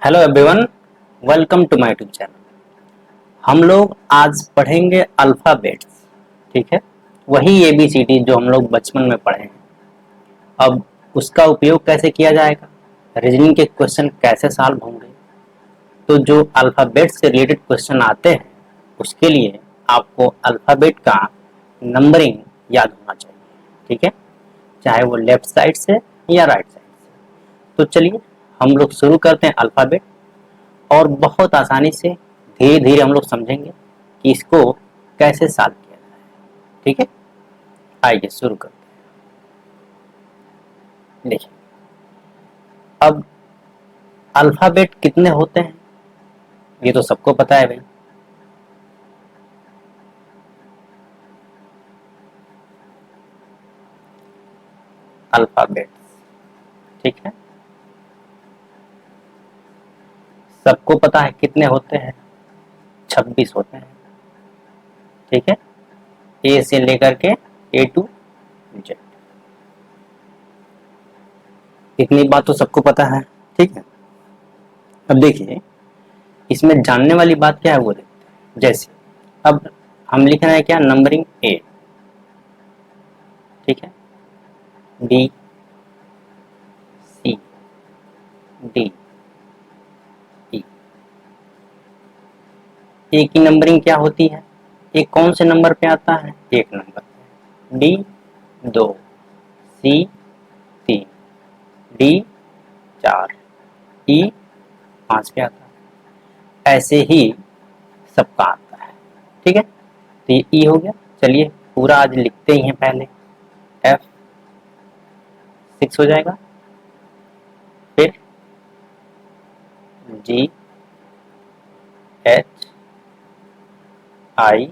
Hello everyone, welcome to my YouTube channel. हम लोग आज पढ़ेंगे अल्फ़ाबेट्स। ठीक है, वही ABCD जो हम लोग बचपन में पढ़े हैं। अब उसका उपयोग कैसे किया जाएगा, रीजनिंग के क्वेश्चन कैसे सॉल्व होंगे, तो जो अल्फ़ाबेट्स से रिलेटेड क्वेश्चन आते हैं उसके लिए आपको अल्फ़ाबेट का नंबरिंग याद होना चाहिए। ठीक है, चाहे वो लेफ्ट साइड से या राइट साइड से। तो चलिए हम लोग शुरू करते हैं अल्फ़ाबेट, और बहुत आसानी से धीरे धीरे हम लोग समझेंगे कि इसको कैसे सॉल्व किया जाए। ठीक है, आइए शुरू करते हैं। देखिए, अब अल्फ़ाबेट कितने होते हैं ये तो सबको पता है भाई। अल्फ़ाबेट, ठीक है, सबको पता है कितने होते हैं, 26 होते हैं। ठीक है, ए से लेकर के A to Z, इतनी बात तो सबको पता है। ठीक है, अब देखिए इसमें जानने वाली बात क्या है वो देखते हैं। जैसे अब हम लिख रहे हैं क्या, नंबरिंग A। ठीक है, B C D E। ए की नंबरिंग क्या होती है, ए कौन से नंबर पे आता है, एक नंबर पे। डी 2, सी 3, डी 4, ई 5 पे आता है। ऐसे ही सबका आता है। ठीक है, तो ये ई हो गया। चलिए पूरा आज लिखते ही हैं। पहले F 6 हो जाएगा, फिर G H I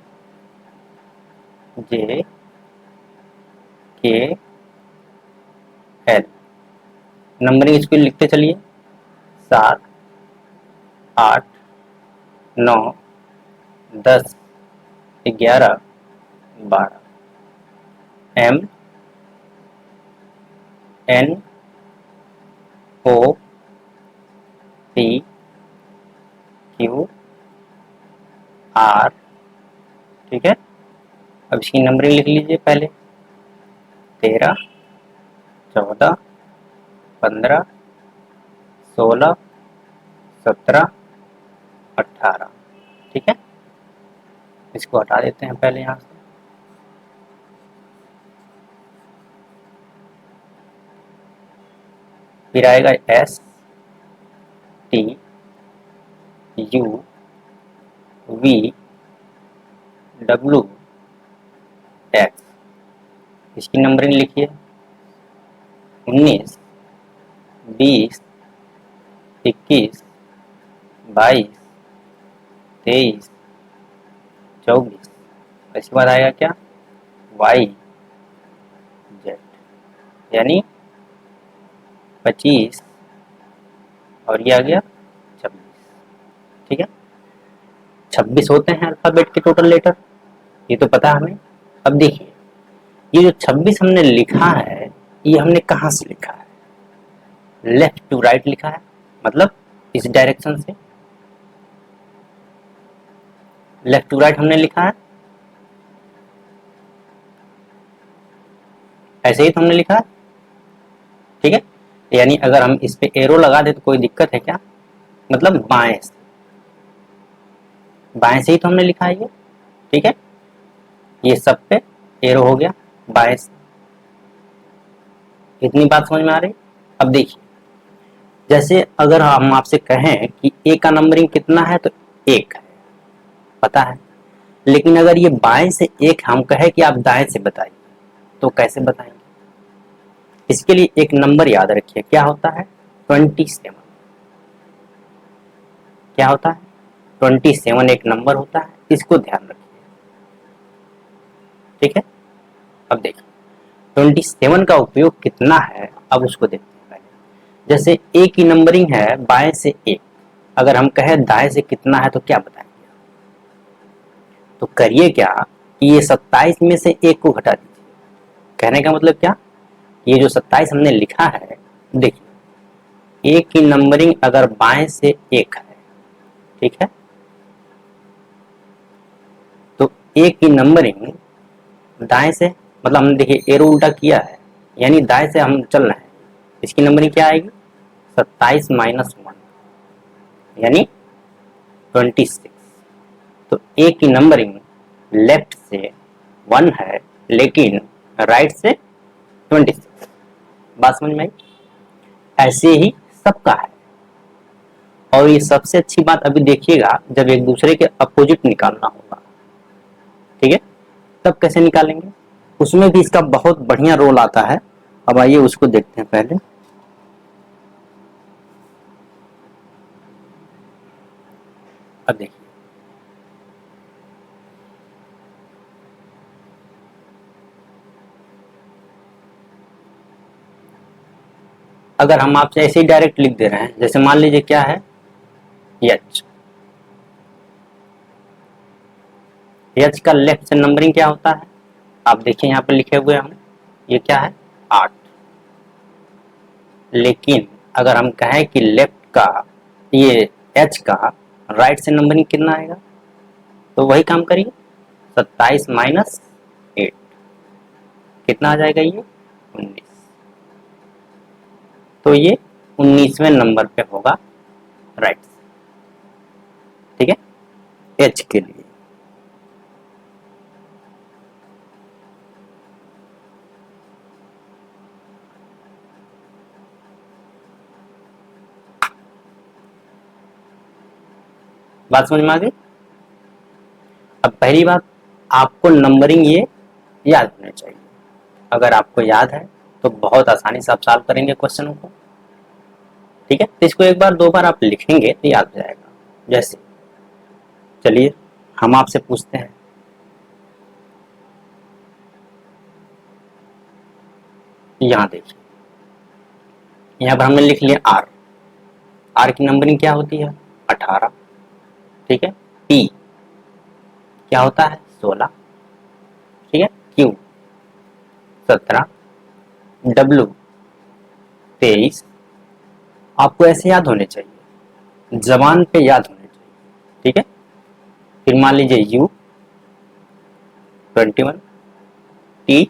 J K L। Numbering इसको लिखते चलिए, 7 8 9 10 11 12। M N O P Q R। ठीक है, अब इसकी नंबरिंग लिख लीजिए पहले, 13 14 15 16 17 18। ठीक है, इसको हटा देते हैं पहले यहाँ से। फिर आएगा S T U V W X। इसकी नंबरिंग लिखिए, 19 20 21 22 23 24। इसके बाद आएगा क्या, Y Z, यानी 25 और ये आ गया 26। ठीक है, 26 होते हैं अल्फाबेट के टोटल लेटर, ये तो पता है हमें। अब देखिए ये जो 26 हमने लिखा है, ये हमने कहाँ से लिखा है, लेफ्ट टू राइट लिखा है, मतलब इस डायरेक्शन से लेफ्ट टू राइट हमने लिखा है। ऐसे ही तो हमने लिखा है। ठीक है, यानी अगर हम इस पे एरो लगा दे तो कोई दिक्कत है क्या, मतलब बाएं से, बाएं से ही तो हमने लिखा है ये। ठीक है, ये सब पे एरो हो गया बाएं से। इतनी बात समझ में आ रही। अब देखिए, जैसे अगर हम आपसे कहें कि ए का नंबरिंग कितना है, तो 1 है, पता है। लेकिन अगर ये बाएं से 1 हम कहे कि आप दाएं से बताइए, तो कैसे बताएंगे। इसके लिए एक नंबर याद रखिए, क्या होता है, 27। क्या होता है, 27 एक नंबर होता है, इसको ध्यान रखिए। ठीक है, अब देखिए 27 का उपयोग कितना है, अब उसको देखते हैं पहले। जैसे ए की नंबरिंग है बाएं से 1, अगर हम कहें दाएं से कितना है तो क्या बताएंगे, तो करिए क्या कि ये 27 में से 1 को घटा दीजिए। कहने का मतलब क्या, ये जो 27 हमने लिखा है, देखिए ए की नंबरिंग अगर बाएं से 1 है, ठीक है, तो ए की नंबरिंग दाएं से, मतलब हमने देखिए एरो उल्टा किया है, यानी दाएं से हम चल रहे हैं, इसकी नंबरिंग क्या आएगी 27 माइनस 1 यानी 26। तो ए की नंबरिंग लेफ्ट से 1 है लेकिन राइट से 26। बात समझ में आई? ऐसे ही सबका है। और ये सबसे अच्छी बात अभी देखिएगा जब एक दूसरे के अपोजिट निकालना होगा, ठीक है, तब कैसे निकालेंगे, उसमें भी इसका बहुत बढ़िया रोल आता है। अब आइए उसको देखते हैं पहले। अब देखिए, अगर हम आपसे ऐसे ही डायरेक्ट लिख दे रहे हैं, जैसे मान लीजिए क्या है एच, एच का लेफ्ट से नंबरिंग क्या होता है, आप देखिए यहाँ पे लिखे हुए हम, ये क्या है 8। लेकिन अगर हम कहें कि लेफ्ट का ये एच का राइट से नंबरिंग कितना आएगा, तो वही काम करिए 27 माइनस 8 कितना आ जाएगा ये 19। तो ये 19वें नंबर पे होगा राइट से, ठीक है, एच के लिए। बात समझ में आ गई? अब पहली बात, आपको नंबरिंग ये याद होनी चाहिए। अगर आपको याद है तो बहुत आसानी से आप सॉल्व करेंगे क्वेश्चनों को, ठीक है। तो इसको एक बार दो बार आप लिखेंगे तो याद हो जाएगा। जैसे चलिए हम आपसे पूछते हैं, यहाँ देखिए, यहाँ पर हमने लिख लिया आर, आर की नंबरिंग क्या होती है 18, ठीक है। पी क्या होता है 16, ठीक है। Q 17, W 23। आपको ऐसे याद होने चाहिए, जबान पे याद होने चाहिए, ठीक है। फिर मान लीजिए यू 21, टी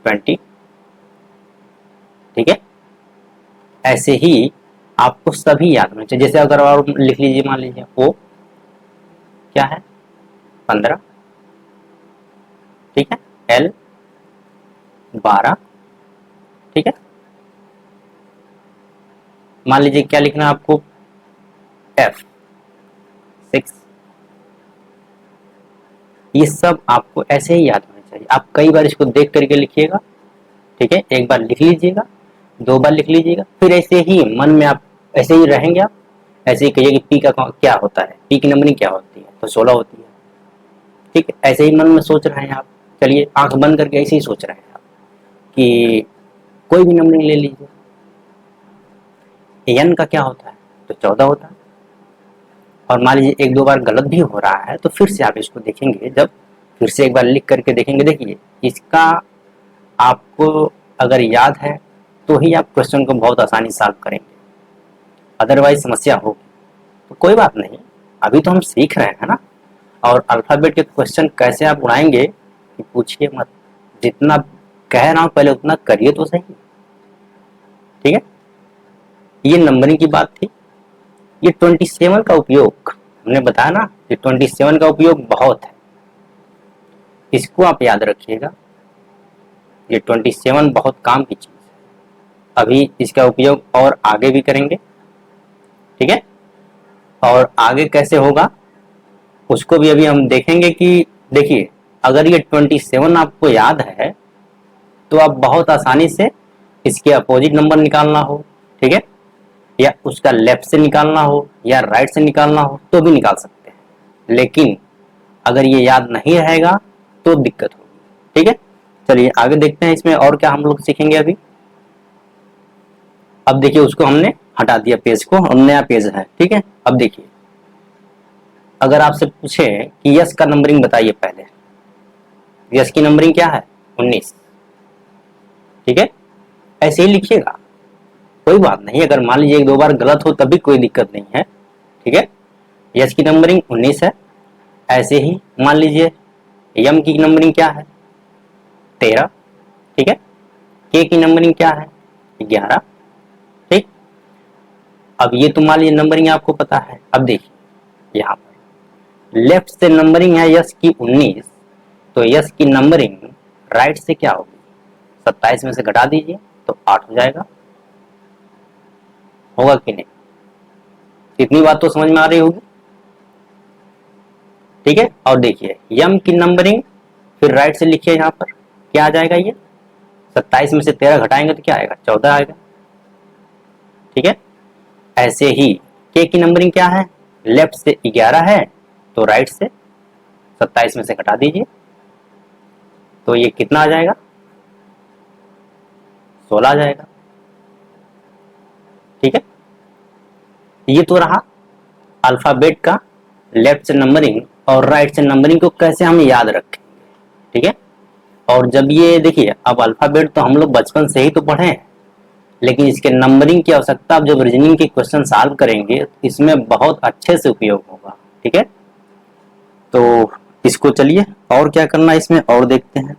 20, ठीक है। ऐसे ही आपको सभी याद होने चाहिए। जैसे अगर और लिख लीजिए, मान लीजिए ओ क्या है 15, ठीक है, एल 12, ठीक है। मान लीजिए क्या लिखना है आपको एफ 6। ये सब आपको ऐसे ही याद होने चाहिए। आप कई बार इसको देख करके लिखिएगा, ठीक है, एक बार लिख लीजिएगा, दो बार लिख लीजिएगा, फिर ऐसे ही मन में आप ऐसे ही रहेंगे, आप ऐसे ही कहिए कि पी का क्या होता है, पी की नंबरिंग क्या होती है, तो 16 होती है, ठीक है। ऐसे ही मन में सोच रहे हैं आप, चलिए आंख बंद करके ऐसे ही सोच रहे हैं आप कि कोई भी नंबरिंग ले लीजिए, एन का क्या होता है तो 14 होता है। और मान लीजिए एक दो बार गलत भी हो रहा है तो फिर से आप इसको देखेंगे, जब फिर से एक बार लिख करके देखेंगे, देखिए इसका आपको अगर याद है तो ही आप क्वेश्चन को बहुत आसानी से सॉल्व करेंगे, अदरवाइज समस्या होगी। तो कोई बात नहीं, अभी तो हम सीख रहे हैं ना। और अल्फाबेट के क्वेश्चन कैसे आप उड़ाएंगे कि पूछिए मत, जितना कह रहा हूं पहले उतना करिए तो सही, ठीक है। ये नंबरिंग की बात थी। ये 27 का उपयोग हमने बताया ना, ये 27 का उपयोग बहुत है, इसको आप याद रखिएगा। ये 27 बहुत काम की चीज है। अभी इसका उपयोग और आगे भी करेंगे, ठीक है। और आगे कैसे होगा उसको भी अभी हम देखेंगे कि देखिए अगर ये 27 आपको याद है तो आप बहुत आसानी से इसके अपोजिट नंबर निकालना हो, ठीक है, या उसका लेफ्ट से निकालना हो या राइट से निकालना हो तो भी निकाल सकते हैं। लेकिन अगर ये याद नहीं रहेगा तो दिक्कत होगी, ठीक है। चलिए आगे देखते हैं इसमें और क्या हम लोग सीखेंगे अभी। अब देखिए उसको हमने हटा दिया पेज को और नया पेज है, ठीक है। अब देखिए अगर आपसे पूछे कि यस का नंबरिंग बताइए, पहले यस की नंबरिंग क्या है 19, ठीक है। ऐसे ही लिखिएगा कोई बात नहीं, अगर मान लीजिए एक दो बार गलत हो तब भी कोई दिक्कत नहीं है, ठीक है। यस की नंबरिंग 19 है। ऐसे ही मान लीजिए यम की नंबरिंग क्या है, 13, ठीक है। के की नंबरिंग क्या है, 11, ठीक। अब ये तो मान लीजिए नंबरिंग आपको पता है। अब देखिए यहाँ पर लेफ्ट से नंबरिंग है यस की 19, तो यस की नंबरिंग राइट से क्या होगी, 27 में से घटा दीजिए तो 8 हो जाएगा, होगा कि नहीं। इतनी बात तो समझ में आ रही होगी, ठीक है। और देखिए यम की नंबरिंग फिर राइट से लिखिए, यहाँ पर क्या आ जाएगा, ये 27 में से 13 घटाएंगे तो क्या आएगा, 14 आएगा, ठीक है। ऐसे ही के की नंबरिंग क्या है, लेफ्ट से 11 है तो राइट से 27 में से घटा दीजिए तो ये कितना आ जाएगा, 16 आ जाएगा, ठीक है। ये तो रहा अल्फाबेट का लेफ्ट से नंबरिंग और राइट से नंबरिंग को कैसे हम याद रखें, ठीक है। और जब ये देखिए, अब अल्फाबेट तो हम लोग बचपन से ही तो पढ़े हैं, लेकिन इसके नंबरिंग की आवश्यकता अब जब रीजनिंग के क्वेश्चन सॉल्व करेंगे इसमें बहुत अच्छे से उपयोग होगा, ठीक है। तो इसको चलिए और क्या करना है इसमें और देखते हैं।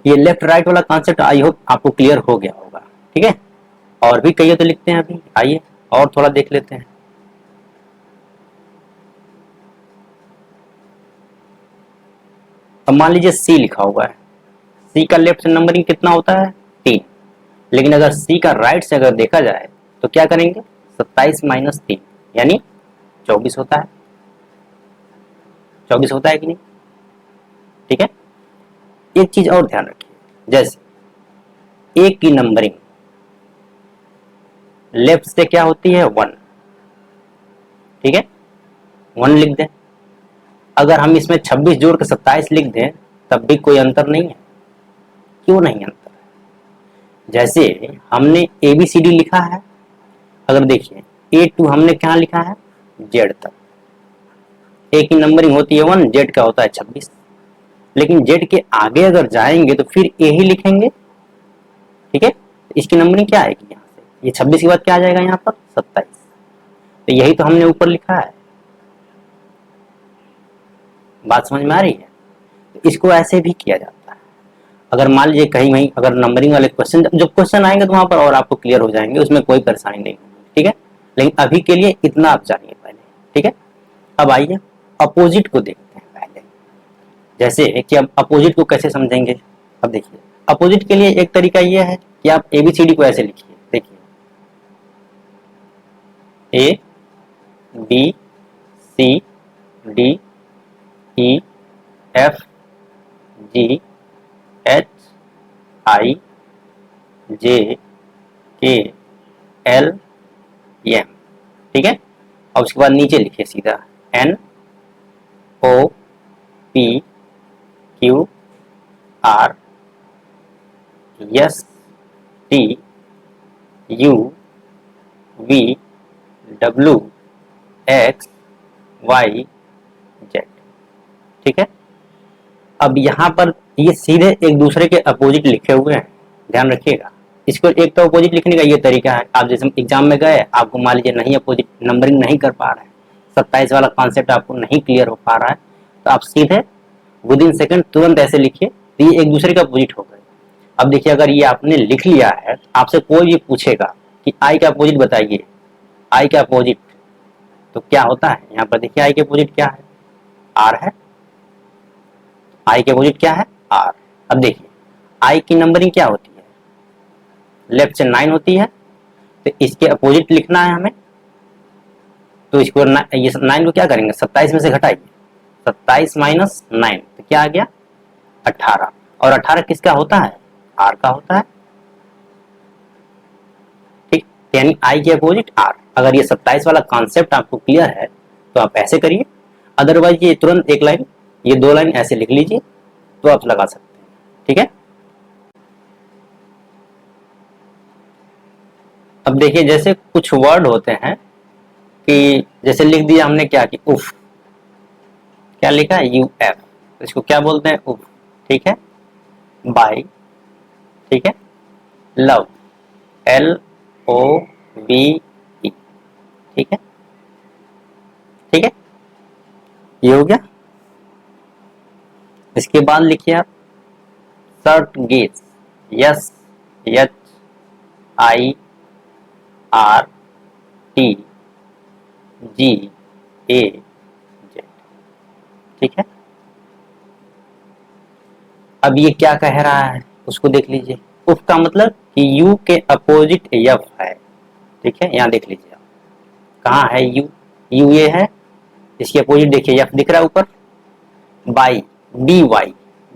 ये लेफ्ट राइट वाला कॉन्सेप्ट आई होप आपको क्लियर हो गया होगा, ठीक है। और भी कहिए तो लिखते हैं, अभी आइए और थोड़ा देख लेते हैं। अब मान लीजिए सी लिखा हुआ है, सी का लेफ्ट से नंबरिंग कितना होता है, 3। लेकिन अगर सी का राइट से अगर देखा जाए तो क्या करेंगे, 27 माइनस 3 यानी 24 होता है, 24 होता है कि नहीं, ठीक है। एक चीज और ध्यान रखिए, जैसे ए की नंबरिंग लेफ्ट से क्या होती है, 1, ठीक है, 1 लिख दें। अगर हम इसमें 26 जोड़ के 27 लिख दें तब भी कोई अंतर नहीं है, क्यों नहीं अंतर है। जैसे हमने ABCD लिखा है, अगर देखिए A2 हमने क्या लिखा है, जेड तक। ए की नंबरिंग होती है 1, जेड का होता है 26, लेकिन जेड के आगे अगर जाएंगे तो फिर ए ही लिखेंगे, ठीक है। इसकी नंबरिंग क्या आएगी, यहाँ से ये 26 के बाद क्या आ जाएगा, यहाँ पर 27। तो यही तो हमने ऊपर लिखा है, बात समझ में आ रही है। तो इसको ऐसे भी किया जाता है। अगर मान लीजिए कहीं वहीं अगर नंबरिंग वाले क्वेश्चन, जब क्वेश्चन आएंगे तो वहां पर और आपको क्लियर हो जाएंगे, उसमें कोई परेशानी नहीं होगी, ठीक है। लेकिन अभी के लिए इतना आप जानिए पहले, ठीक है। अब आइए अपोजिट को देखते हैं पहले, जैसे कि अब अपोजिट को कैसे समझेंगे। अब देखिए अपोजिट के लिए एक तरीका यह है कि आप ABCD को ऐसे लिखिए, देखिए ABCDEFGHIJKLM, ठीक है। और उसके बाद नीचे लिखिए सीधा NOPQRSTUVWXYZ, ठीक है। अब यहाँ पर ये सीधे एक दूसरे के अपोजिट लिखे हुए हैं, ध्यान रखिएगा। इसको एक तो अपोजिट लिखने का ये तरीका है, आप जैसे एग्जाम में गए, आपको मान लीजिए नहीं अपोजिट नंबरिंग नहीं कर पा रहे हैं, 27 वाला कॉन्सेप्ट आपको नहीं क्लियर हो पा रहा है, तो आप सीधे विद इन सेकंड तुरंत ऐसे लिखिए, तो ये एक दूसरे का अपोजिट हो गए। अब देखिए अगर ये आपने लिख लिया है, आपसे कोई भी पूछेगा कि आई का अपोजिट बताइए, आई का अपोजिट, तो क्या होता है, यहाँ पर देखिए आई के अपोजिट क्या है, आर है। आई के अपोजिट क्या है, आर। अब देखिए आई की नंबरिंग क्या होती है, लेफ्ट से 9 होती है, तो इसके अपोजिट लिखना है हमें, तो इसको ये 9 को क्या करेंगे, 27 में से घटाइए, 27 माइनस 9 तो क्या आ गया, 18। और 18 किसका होता है, आर का होता है, ठीक। यानी आई के अपोजिट आर। अगर ये 27 वाला कॉन्सेप्ट आपको क्लियर है तो आप ऐसे करिए, अदरवाइज ये तुरंत एक लाइन, ये 2 लाइन ऐसे लिख लीजिए तो आप लगा सकते हैं, ठीक है। अब देखिए जैसे कुछ वर्ड होते हैं कि जैसे लिख दिया हमने क्या कि उफ, क्या लिखा है, UF, इसको क्या बोलते हैं, उफ, ठीक है। बाय, ठीक है। लव, LOVE, ठीक है, ठीक है, ये हो गया। इसके बाद लिखिए आप सर्ट गेज, SHIRTGAZ, ठीक है। अब ये क्या कह रहा है उसको देख लीजिए। उफ का मतलब कि U के अपोजिट F है, ठीक है, यहाँ देख लीजिए आप कहाँ है U, U ये है, इसके अपोजिट देखिए F दिख रहा है ऊपर, बाई BY,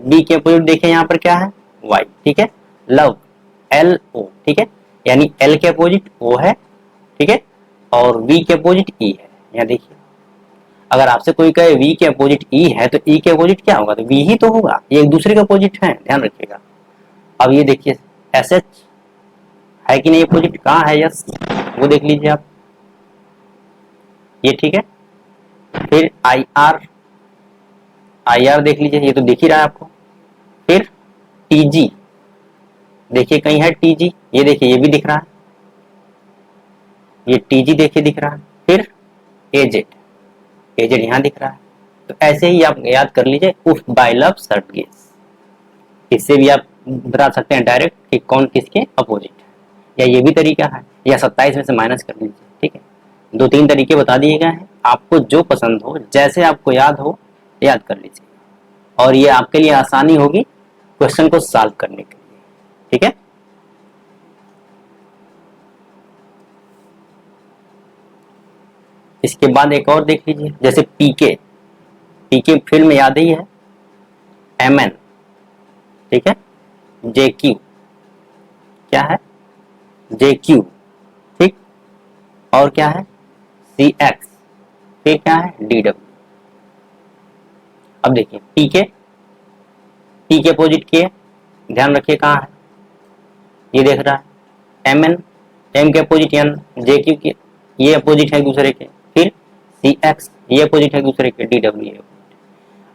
B के अपोजिट देखिए यहाँ पर क्या है Y, ठीक है। लव LO, ठीक है, यानी L के अपोजिट O है, ठीक है, और V के अपोजिट E है। यहाँ देखिए अगर आपसे कोई कहे V के अपोजिट E है तो E के अपोजिट क्या होगा, तो V ही तो होगा, ये एक दूसरे के अपोजिट है, ध्यान रखिएगा। अब ये देखिए SH है कि नहीं अपोजिट, कहाँ है यस, वो देख लीजिए आप, ये ठीक है। फिर IR देख लीजिए, ये तो दिख ही रहा है आपको। फिर TG देखिए कहीं है TG, ये देखिए ये भी दिख रहा है, ये TG देखिए दिख रहा है। फिर AZ यहाँ दिख रहा है। तो ऐसे ही आप याद कर लीजिए उफ बाय लव सर्ट गेज, इससे भी आप बता सकते हैं डायरेक्ट कि कौन किसके अपोजिट है, या ये भी तरीका है, या 27 में से माइनस कर लीजिए, ठीक है। 2-3 तरीके बता दिए गए हैं, आपको जो पसंद हो, जैसे आपको याद हो याद कर लीजिए, और ये आपके लिए आसानी होगी क्वेश्चन को सॉल्व करने के लिए, ठीक है। इसके बाद एक और देख लीजिए, जैसे पीके फिल्म याद ही है, MN, ठीक है, JQ क्या है JQ, ठीक, और क्या है CX, फिर क्या है DW। अब देखिए P के अपोजिट के ध्यान रखिए कहाँ है, ये देख रहा है MN, M के अपोजिट N, JQ के ये अपोजिट है दूसरे के, फिर CX ये अपोजिट है दूसरे के, DW ये।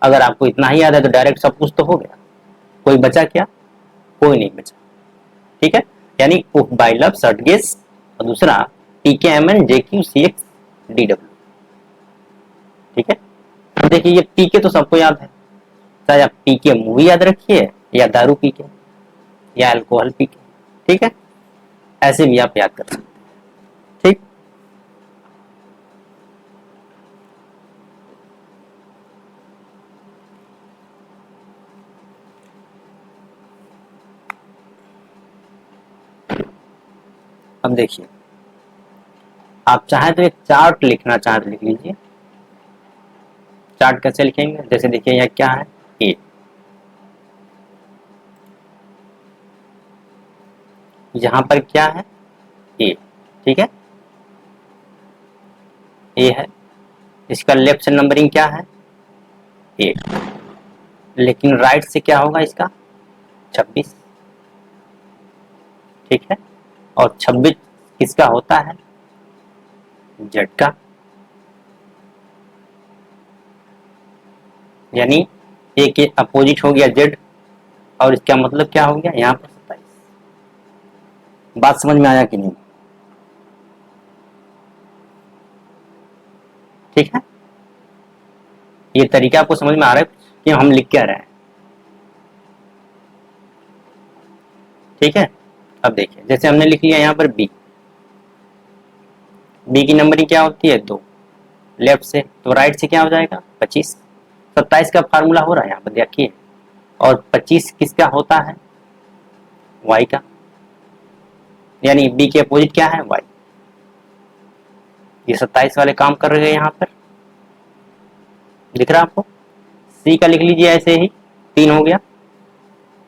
अगर आपको इतना ही याद है तो डायरेक्ट सब कुछ तो हो गया, कोई बचा क्या, कोई नहीं बचा, ठीक है। यानी उफ बाय लव सर्ट गेज, और दूसरा PK MN JQ CX DW, ठीक है। देखिए ये PK तो सबको याद है, चाहे आप PK मूवी याद रखिए या दारू PK या अल्कोहल PK, ठीक है, ऐसे भी आप याद कर सकते हैं, ठीक। अब देखिए आप चाहे तो एक चार्ट लिखना चाहे तो लिख लीजिए। चार्ट कैसे लिखेंगे, जैसे देखिए यह क्या है ए, यहां पर क्या है ए, ठीक है, ए है, इसका लेफ्ट से नंबरिंग क्या है 8, लेकिन राइट से क्या होगा इसका 26, ठीक है, और 26 किसका होता है जेड का, यानी ए के अपोजिट हो गया जेड, और इसका मतलब क्या हो गया यहाँ पर 27। बात समझ में आया कि नहीं, ठीक है। ये तरीका आपको समझ में आ रहा है कि हम लिख क्या रहे हैं, ठीक है। अब देखिए जैसे हमने लिख लिया यहाँ पर बी की नंबरिंग क्या होती है 2 लेफ्ट से, तो राइट से क्या हो जाएगा 25, 27 का फार्मूला हो रहा है यहाँ पर देखिए, और 25 किसका होता है y का, यानी b के अपोजिट क्या है y, ये 27 वाले काम कर रहे हैं यहाँ पर, दिख रहा है आपको। c का लिख लीजिए ऐसे ही 3 हो गया,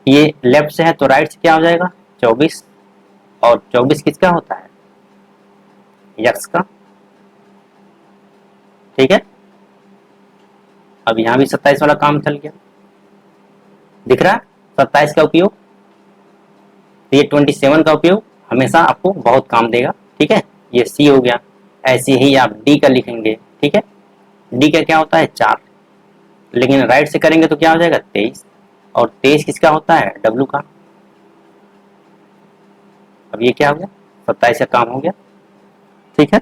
ये लेफ्ट से है तो राइट से क्या हो जाएगा 24, और 24 किसका होता है x का, ठीक है। अब यहाँ भी 27 वाला काम चल गया, दिख रहा है 27 का उपयोग, तो ये 27 का उपयोग हमेशा आपको बहुत काम देगा, ठीक है। ये C हो गया, ऐसे ही आप D का लिखेंगे, ठीक है। D का क्या होता है 4, लेकिन राइट से करेंगे तो क्या हो जाएगा 23, और 23 किसका होता है W का, अब ये क्या हो गया 27 का काम हो गया। ठीक है,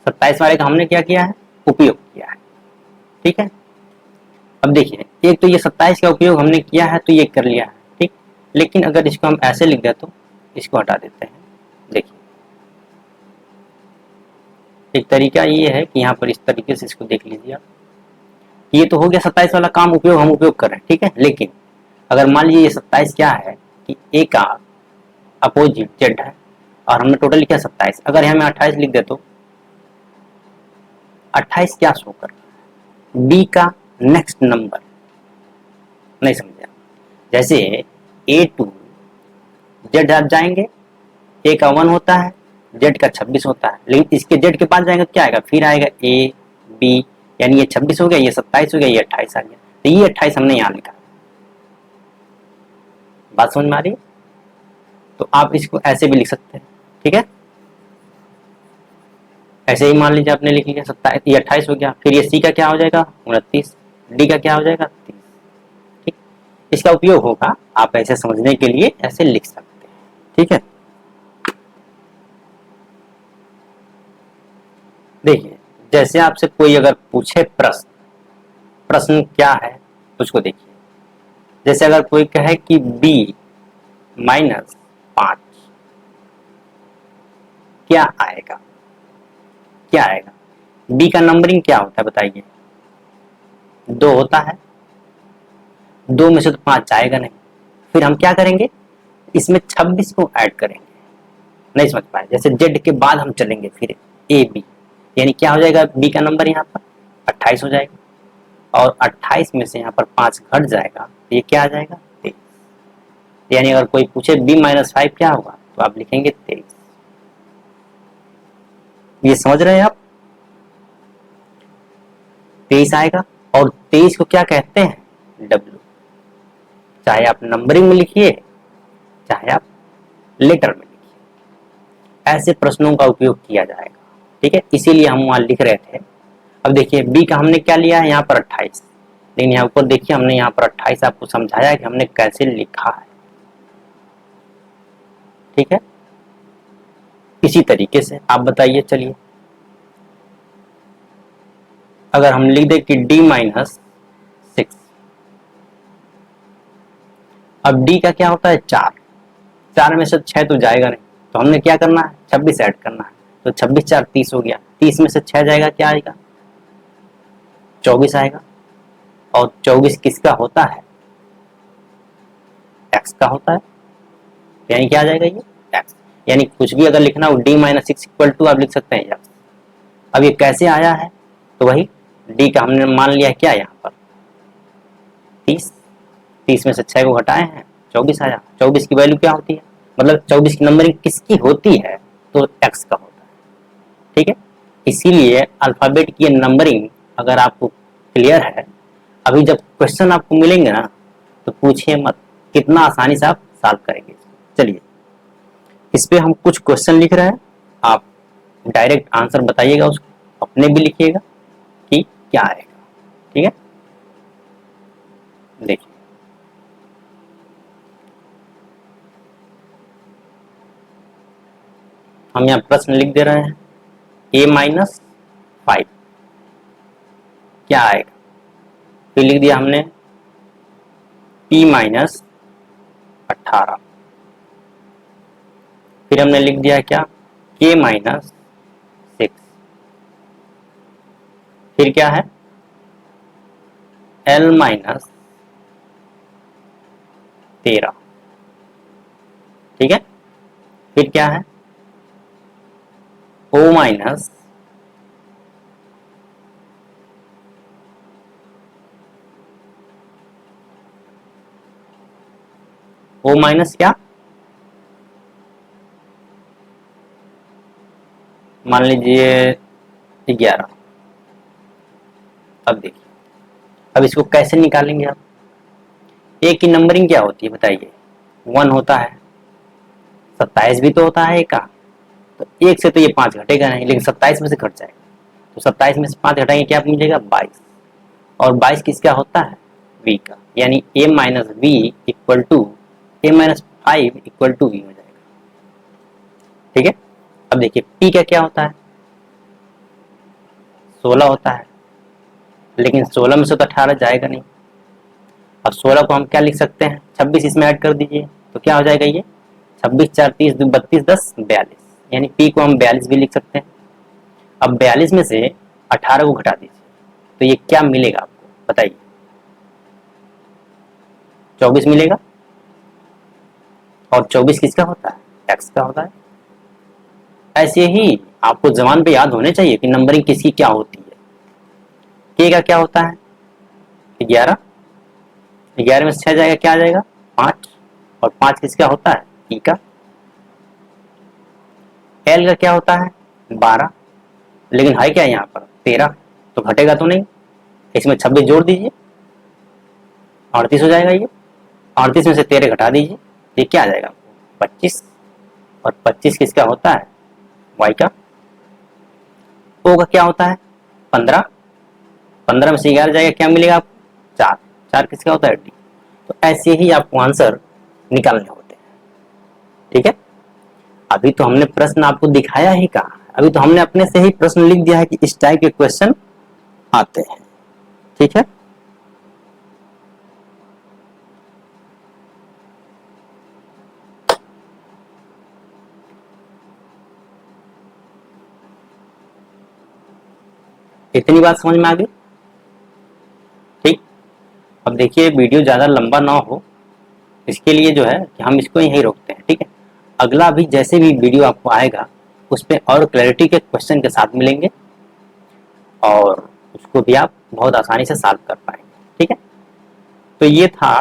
सत्ताईस वाले का हमने क्या किया है, उपयोग किया है। ठीक है, अब देखिए एक तो ये 27 का उपयोग हमने किया है तो ये कर लिया है, ठीक। लेकिन अगर इसको हम ऐसे लिख दे तो इसको हटा देते हैं। देखिए एक तरीका ये है कि यहाँ पर इस तरीके से इसको देख लीजिए आप, ये तो हो गया 27 वाला काम उपयोग हम उपयोग कर रहे हैं। ठीक है, लेकिन अगर मान लीजिए ये 27 क्या है कि ए का अपोजिट जेड है और हमने टोटल लिखा 27, अगर यहाँ मैं 28 लिख दे तो 28 क्या शो कर रहा है, बी का नेक्स्ट नंबर। नहीं समझा, जैसे ए टू जेड आप जाएंगे, ए का 1 होता है, जेड का 26 होता है, लेकिन इसके जेड के पास जाएंगे तो क्या आएगा, फिर आएगा ए बी, यानी ये 26 हो गया, ये 27 हो गया, ये 28 आ गया। तो ये 28 हमने यहाँ लिखा। बात समझ में आ रही है? तो आप इसको ऐसे भी लिख सकते हैं। ठीक है, ऐसे ही मान लीजिए आपने लिख लिया 27, ये 28 हो गया, फिर ये सी का क्या हो जाएगा 29, डी का क्या हो जाएगा 30। ठीक, इसका उपयोग होगा, आप ऐसे समझने के लिए ऐसे लिख सकते हैं। ठीक है, देखिए जैसे आपसे कोई अगर पूछे प्रश्न, प्रश्न क्या है उसको देखिए। जैसे अगर कोई कहे कि b -5 क्या आएगा, क्या आएगा, b का नंबरिंग क्या होता है बताइए, 2 होता है, 2 में से तो 5 जाएगा नहीं, फिर हम क्या करेंगे, इसमें 26 को ऐड करेंगे। नहीं समझ पाए, जैसे z के बाद हम चलेंगे फिर ए बी, यानी क्या हो जाएगा, b का नंबर यहाँ पर 28 हो जाएगा, और 28 में से यहाँ पर 5 घट जाएगा तो ये क्या आ जाएगा 23। यानी अगर कोई पूछे b -5 क्या होगा तो आप लिखेंगे 23। ये समझ रहे हैं आप, 23 आएगा, और 23 को क्या कहते हैं, w। चाहे आप नंबरिंग में लिखिए चाहे आप लेटर में लिखिए, ऐसे प्रश्नों का उपयोग किया जाएगा। ठीक है, इसीलिए हम वहां लिख रहे थे। अब देखिए b का हमने क्या लिया है यहाँ पर 28, लेकिन यहाँ ऊपर देखिए हमने यहाँ पर 28 आपको समझाया कि हमने कैसे लिखा है। ठीक है, इसी तरीके से आप बताइए, चलिए अगर हम लिख दे कि d -6, अब d का क्या होता है 4, 4 में से 6 तो जाएगा नहीं, तो हमने क्या करना है 26 ऐड करना है, तो 26 4 30 हो गया, 30 में से 6 जाएगा क्या आएगा 24 आएगा, और 24 किसका होता है, x का होता है, यानी क्या आ जाएगा ये x। यानी कुछ भी अगर लिखना हो d -6 = आप लिख सकते हैं x। अब ये कैसे आया है, तो वही d का हमने मान लिया क्या यहाँ पर 30, 30 में से 6 को घटाए हैं 24 आया। 24 की वैल्यू क्या होती है, मतलब 24 की नंबरिंग किसकी होती है, तो x का होता है। ठीक है, इसीलिए अल्फाबेट की नंबरिंग अगर आपको क्लियर है, अभी जब क्वेश्चन आपको मिलेंगे ना तो पूछिए मत, कितना आसानी से आप सॉल्व करेंगे। चलिए इस पे हम कुछ क्वेश्चन लिख रहे हैं, आप डायरेक्ट आंसर बताइएगा, उसको अपने भी लिखिएगा कि क्या आएगा। ठीक है, देखिए हम यहाँ प्रश्न लिख दे रहे हैं a -5 क्या आएगा, फिर लिख दिया हमने p -18, फिर हमने लिख दिया क्या k -6, फिर क्या है l -13। ठीक है, फिर क्या है o क्या, मान लीजिए 11। अब देखिए, अब इसको कैसे निकालेंगे आप, ए की नंबरिंग क्या होती है बताइए, 1 होता है, 27 भी तो होता है ए का, तो 1 से तो ये 5 घटेगा नहीं, लेकिन 27 में से घट जाएगा, तो 27 में से 5 घटाएंगे क्या मिलेगा 22, और 22 किसका होता है v का, यानी a minus V equal to a minus 5 equal to v हो जाएगा। ठीक है, अब देखिए p का क्या होता है 16 होता है, लेकिन 16 में से तो 18 जाएगा नहीं। अब 16 को हम क्या लिख सकते हैं 26 इसमें ऐड कर दीजिए तो क्या हो जाएगा ये 26 4 30 2 32 10 42, यानी p को हम 42 भी लिख सकते हैं। अब 42 में से 18 को घटा दीजिए तो ये क्या मिलेगा आपको बताइए 24 मिलेगा, और 24 किसका होता है x का होता है। ऐसे ही आपको जबान पे याद होने चाहिए कि नंबरिंग किसकी क्या होती है। k का क्या होता है 11, 11 में से 6 जाएगा क्या आ जाएगा 5, और 5 किसका होता है p का। l का क्या होता है 12, लेकिन है क्या यहाँ पर 13, तो घटेगा तो नहीं, इसमें 26 जोड़ दीजिए 38 हो जाएगा ये, 38 में से 13 घटा दीजिए ये क्या आ जाएगा 25, और 25 किसका होता है y का। o का क्या होता है 15, 15 में से 11 जाएगा क्या मिलेगा आपको 4, 4 किसका होता है d। तो ऐसे ही आपको आंसर निकालने होते हैं। ठीक है, अभी तो हमने प्रश्न आपको दिखाया ही कहा, अभी तो हमने अपने से ही प्रश्न लिख दिया है कि इस टाइप के क्वेश्चन आते हैं। ठीक है, इतनी बात समझ में आ गई। ठीक, अब देखिए वीडियो ज्यादा लंबा ना हो इसके लिए जो है कि हम इसको यहीं रोकते हैं। ठीक है, अगला भी जैसे भी वीडियो आपको आएगा उस पर और क्लैरिटी के क्वेश्चन के साथ मिलेंगे और उसको भी आप बहुत आसानी से सॉल्व कर पाएंगे। ठीक है, तो ये था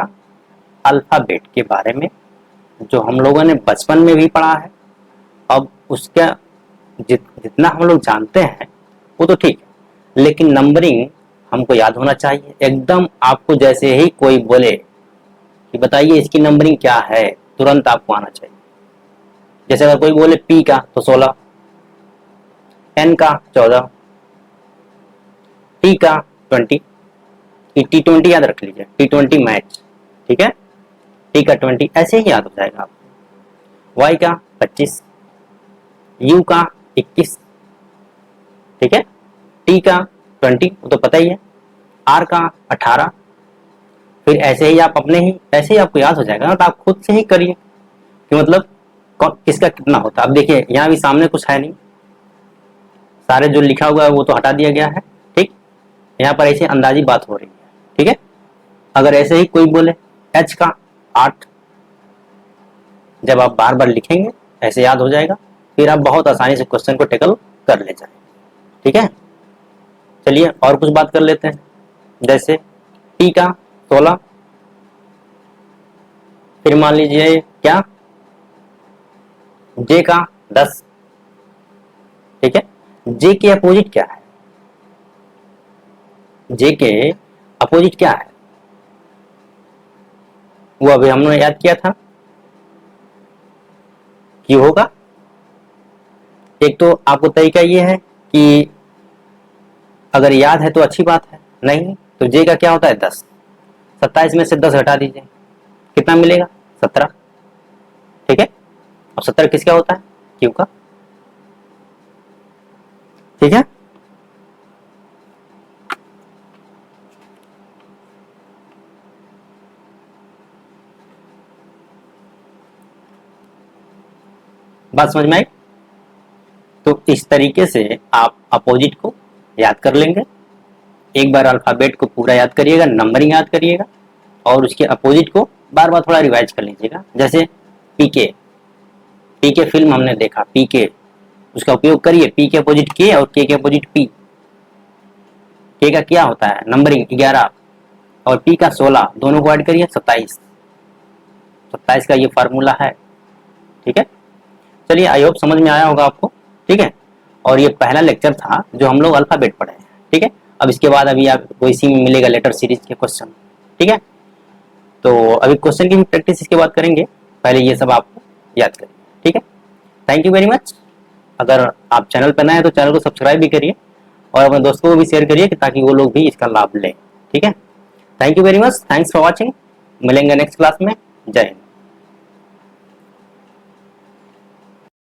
अल्फाबेट के बारे में जो हम लोगों ने बचपन में भी पढ़ा है। अब उसका जितना हम लोग जानते हैं वो तो ठीक है, लेकिन नंबरिंग हमको याद होना चाहिए। एकदम आपको जैसे ही कोई बोले कि बताइए इसकी नंबरिंग क्या है तुरंत आपको आना चाहिए। जैसे अगर कोई बोले P का तो 16, N का 14, T का 20, T20 याद रख लीजिए T20 मैच। ठीक है, T का 20 ऐसे ही याद हो जाएगा आपको। Y का 25, U का 21, ठीक है, T का 20 वो तो पता ही है, R का 18, फिर ऐसे ही आप अपने ही ऐसे ही आपको याद हो जाएगा ना, तो आप खुद से ही करिए कि मतलब किसका कितना होता है। अब देखिए यहाँ भी सामने कुछ है नहीं, सारे जो लिखा हुआ है वो तो हटा दिया गया है। ठीक, यहाँ पर ऐसे अंदाजी बात हो रही है। ठीक है, अगर ऐसे ही कोई बोले H का 8, जब आप बार बार लिखेंगे ऐसे याद हो जाएगा, फिर आप बहुत आसानी से क्वेश्चन को टेकल कर ले जाएंगे। ठीक है, चलिए और कुछ बात कर लेते हैं। जैसे T का 16, फिर मान लीजिए क्या J का 10। ठीक है, J के अपोजिट क्या है, J के अपोजिट क्या है वो अभी हमने याद किया था Q होगा। एक तो आपको तरीका ये है कि अगर याद है तो अच्छी बात है, नहीं तो J का क्या होता है 10, 27 में से 10 हटा दीजिए कितना मिलेगा 17। ठीक है, अब 17 किसका होता है Q का। ठीक है, बात समझ में आई। तो इस तरीके से आप अपोजिट को याद कर लेंगे। एक बार अल्फाबेट को पूरा याद करिएगा, नंबरिंग याद करिएगा और उसके अपोजिट को बार बार थोड़ा रिवाइज कर लीजिएगा। जैसे पीके, पीके फिल्म हमने देखा, पीके उसका उपयोग करिए, पी के अपोजिट के और के अपोजिट पी। के का क्या होता है नंबरिंग 11 और पी का 16, दोनों को ऐड करिए 27, 27 का ये फार्मूला है। ठीक है, चलिए आई होप समझ में आया होगा आपको। ठीक है, और ये पहला लेक्चर था जो हम लोग अल्फाबेट पढ़े हैं। ठीक है, अब इसके बाद अभी आपको इसी में मिलेगा लेटर सीरीज के क्वेश्चन। ठीक है, तो अभी क्वेश्चन की भी प्रैक्टिस इसके बाद करेंगे, पहले ये सब आपको याद करिए। ठीक है, थैंक यू वेरी मच। अगर आप चैनल पर नए हैं तो चैनल को सब्सक्राइब भी करिए और अपने दोस्तों को भी शेयर करिए ताकि वो लोग भी इसका लाभ लें। ठीक है, thank you very much, thanks for watching. मिलेंगे नेक्स्ट क्लास में। जय हिंद।